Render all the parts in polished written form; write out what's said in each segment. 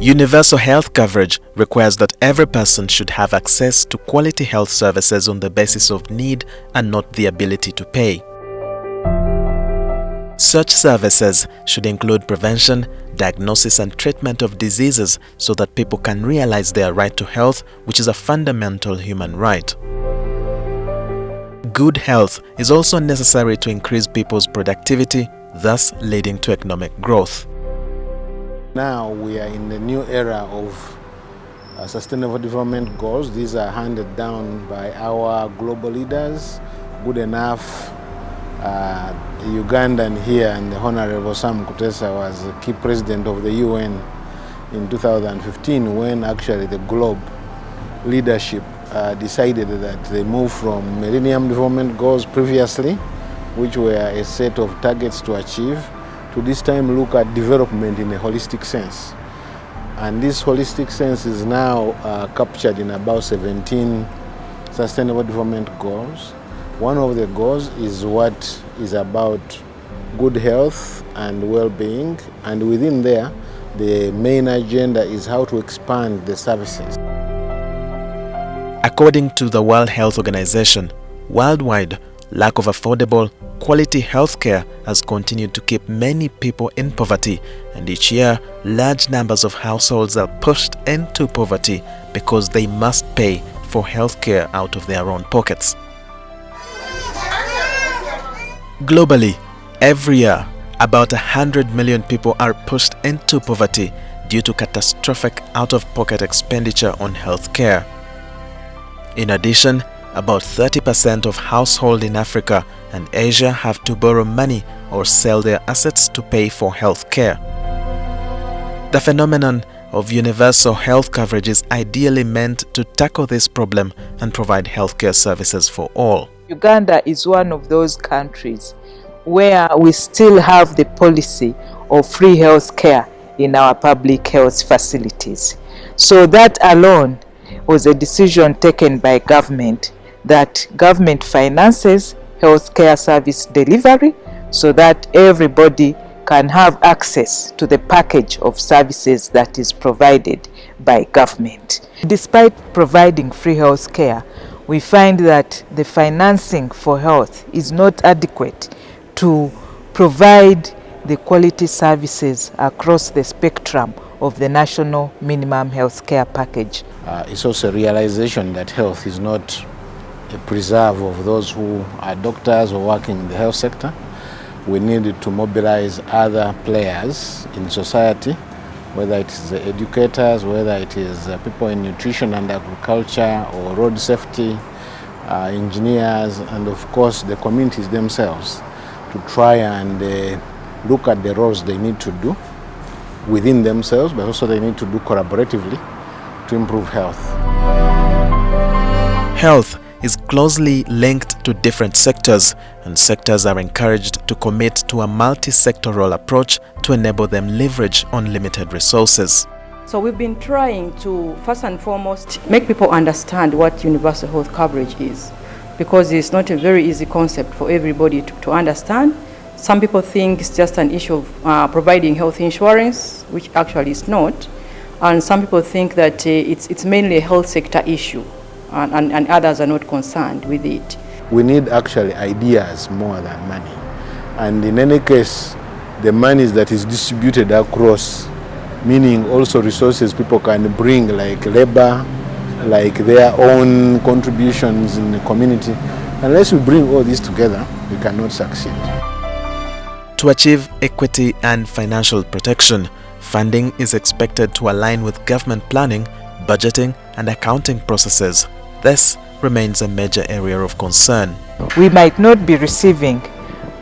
Universal health coverage requires that every person should have access to quality health services on the basis of need and not the ability to pay. Such services should include prevention, diagnosis and treatment of diseases so that people can realize their right to health, which is a fundamental human right. Good health is also necessary to increase people's productivity, thus leading to economic growth. Now we are in the new era of Sustainable Development Goals. These are handed down by our global leaders. Good enough, Ugandan here, and the Honorable Sam Kutesa was the key president of the UN in 2015 when actually the globe leadership decided that they move from Millennium Development Goals previously, which were a set of targets to achieve, to this time look at development in a holistic sense. And this holistic sense is now captured in about 17 Sustainable Development Goals. One of the goals is what is about good health and well-being, and within there, the main agenda is how to expand the services. According to the World Health Organization, worldwide, lack of affordable, quality healthcare has continued to keep many people in poverty, and each year, large numbers of households are pushed into poverty because they must pay for healthcare out of their own pockets. Globally, every year, about 100 million people are pushed into poverty due to catastrophic out-of-pocket expenditure on healthcare. In addition, about 30% of households in Africa and Asia have to borrow money or sell their assets to pay for health care. The phenomenon of universal health coverage is ideally meant to tackle this problem and provide healthcare services for all. Uganda is one of those countries where we still have the policy of free health care in our public health facilities. So that alone was a decision taken by government that government finances healthcare service delivery so that everybody can have access to the package of services that is provided by government. Despite providing free health care, we find that the financing for health is not adequate to provide the quality services across the spectrum of the national minimum health care package. It's also a realization that health is not a preserve of those who are doctors or working in the health sector. We needed to mobilize other players in society, whether it is the educators, whether it is people in nutrition and agriculture or road safety, engineers, and of course the communities themselves, to try and look at the roles they need to do within themselves, but also they need to do collaboratively to improve health. Health is closely linked to different sectors, and sectors are encouraged to commit to a multi-sectoral approach to enable them leverage on limited resources. So we've been trying to, first and foremost, make people understand what universal health coverage is, because it's not a very easy concept for everybody to understand. Some people think it's just an issue of providing health insurance, which actually is not. And some people think that it's mainly a health sector issue, and others are not concerned with it. We need actually ideas more than money. And in any case, the money that is distributed across, meaning also resources people can bring, like labor, like their own contributions in the community. Unless we bring all this together, we cannot succeed. To achieve equity and financial protection, funding is expected to align with government planning, budgeting, and accounting processes. This remains a major area of concern. We might not be receiving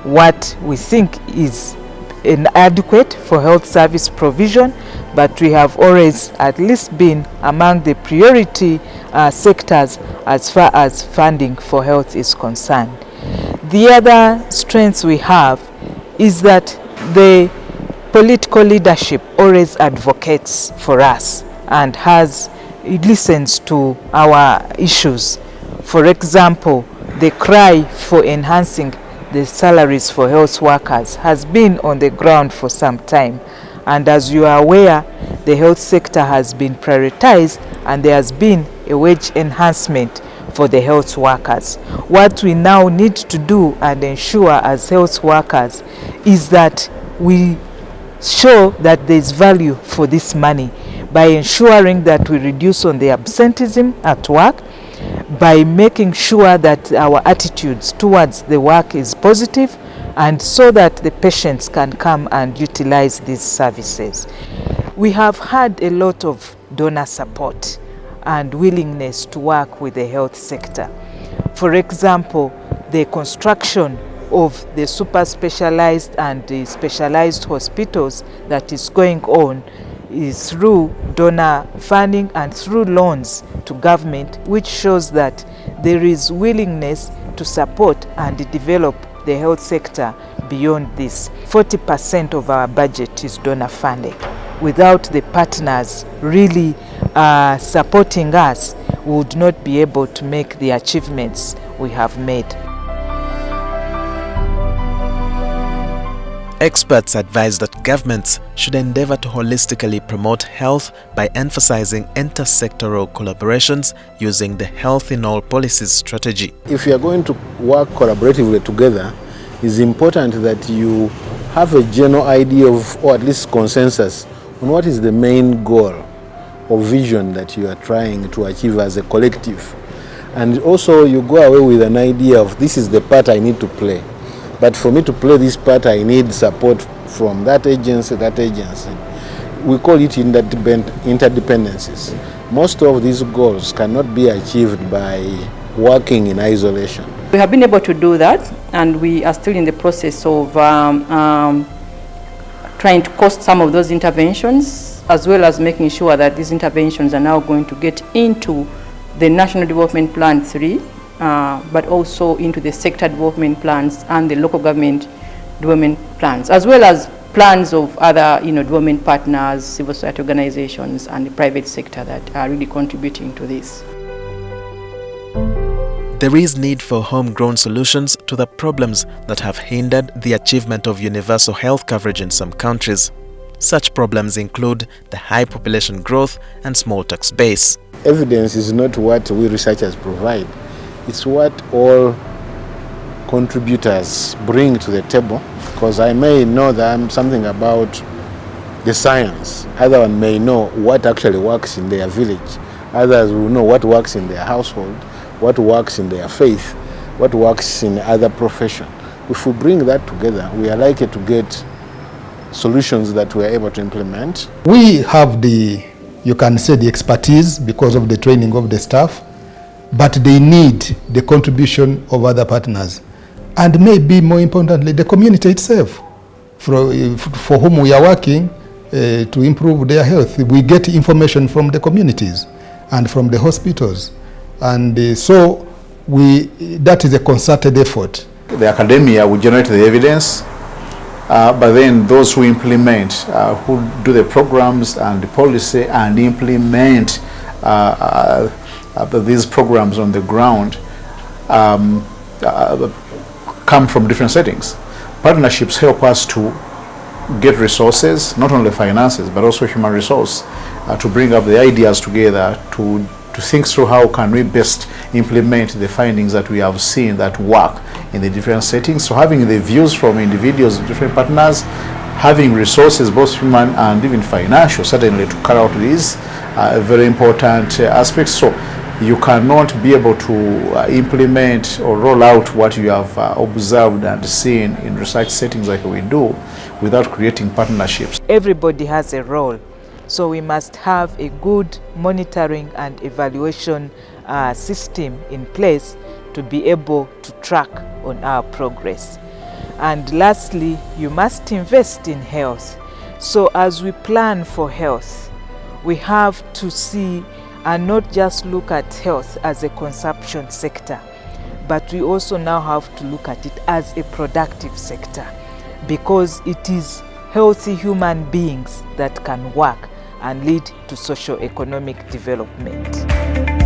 what we think is inadequate for health service provision, but we have always at least been among the priority sectors as far as funding for health is concerned. The other strength we have is that the political leadership always advocates for us and listens to our issues. For example, the cry for enhancing the salaries for health workers has been on the ground for some time. And as you are aware, the health sector has been prioritized and there has been a wage enhancement for the health workers. What we now need to do and ensure as health workers is that we show that there is value for this money by ensuring that we reduce on the absenteeism at work, by making sure that our attitudes towards the work is positive, and so that the patients can come and utilize these services. We have had a lot of donor support and willingness to work with the health sector. For example, the construction of the super specialized and the specialized hospitals that is going on is through donor funding and through loans to government, which shows that there is willingness to support and develop the health sector beyond this. 40% of our budget is donor funded. Without the partners really supporting us, we would not be able to make the achievements we have made. Experts advise that governments should endeavor to holistically promote health by emphasizing intersectoral collaborations using the Health in All Policies strategy. If you are going to work collaboratively together, it's important that you have a general idea of, or at least consensus, on what is the main goal or vision that you are trying to achieve as a collective. And also you go away with an idea of, this is the part I need to play. But for me to play this part, I need support from that agency, that agency. We call it interdependencies. Most of these goals cannot be achieved by working in isolation. We have been able to do that, and we are still in the process of trying to cost some of those interventions, as well as making sure that these interventions are now going to get into the National Development Plan 3, but also into the sector development plans and the local government development plans, as well as plans of other development partners, civil society organizations, and the private sector that are really contributing to this. There is need for homegrown solutions to the problems that have hindered the achievement of universal health coverage in some countries. Such problems include the high population growth and small tax base. Evidence is not what we researchers provide. It's what all contributors bring to the table, because I may know something about the science. Other one may know what actually works in their village. Others will know what works in their household, what works in their faith, what works in other profession. If we bring that together, we are likely to get solutions that we are able to implement. We have the expertise because of the training of the staff, but they need the contribution of other partners. And maybe more importantly, the community itself, for whom we are working to improve their health. We get information from the communities and from the hospitals. And so that is a concerted effort. The academia will generate the evidence, but then those who implement, who do the programs and the policy and implement these programs on the ground, come from different settings. Partnerships help us to get resources, not only finances, but also human resource, to bring up the ideas together, to think through how can we best implement the findings that we have seen that work in the different settings. So having the views from individuals, different partners, having resources, both human and even financial, certainly to carry out these very important aspects. So you cannot be able to implement or roll out what you have observed and seen in research settings like we do without creating partnerships. Everybody has a role, so we must have a good monitoring and evaluation system in place to be able to track on our progress. And lastly, you must invest in health. So as we plan for health, we have to see and not just look at health as a consumption sector, but we also now have to look at it as a productive sector, because it is healthy human beings that can work and lead to socio-economic development.